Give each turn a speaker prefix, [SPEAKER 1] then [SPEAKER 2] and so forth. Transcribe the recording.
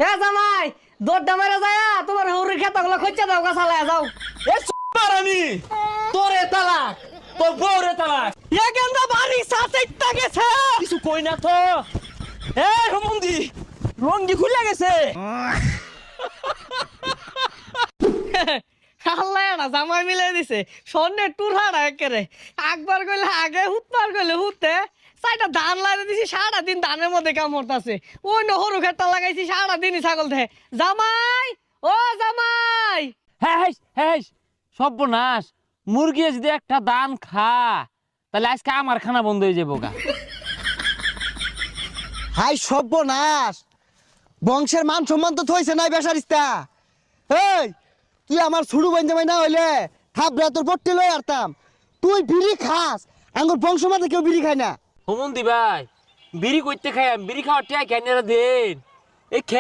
[SPEAKER 1] এ জামাই দৌড়টা মেরে যায় তোমার হৌরি খেতাগুলো খোঁজা দাও গাছালায় যাও।
[SPEAKER 2] এ মারানি তোরে তালাক তোর বউরে তালাক
[SPEAKER 1] এ গেন্দা বাড়ি সাথে গেছে
[SPEAKER 2] কিছু কই না তো। এ রমন্দি রঙ্গি খুলে গেছে।
[SPEAKER 1] আল্লাহ না জামাই মিলে দিছে স্বর্ণের টুরহাড়া একেরে একবার কইলে আগে হুতবার কইলে হুতে সাইডটা ধান লাগিয়ে দিছি সারা দিন ধানের মধ্যে কামড়তাছে ওই নহরু খেতটা লাগাইছি সারা দিনই ছাগল দেয় জামাই ও জামাই
[SPEAKER 2] হ্যাঁ হ্যাঁ সর্বনাশ মুরগি যদি একটা দান খা তাহলে আজকে আমার খানা বন্ধ হয়ে যাবো গা।
[SPEAKER 3] হাই সর্বনাশ বংশের মান সম্মান তো থইছে নাই বেসারিস্তা। এই তুই আমার ছুড়ু বান্ধে না হইলে থাপড়া তোর পট্টি লই আরতাম। তুই বিড়ি খাস আঙ্গুর বংশ মাঝে কেউ বিড়ি খায় না।
[SPEAKER 2] হুমন্দি ভাই বিড়ি করতে খাই বিড়ি খাওয়ার টিয়া কেন দেন এই খেয়ে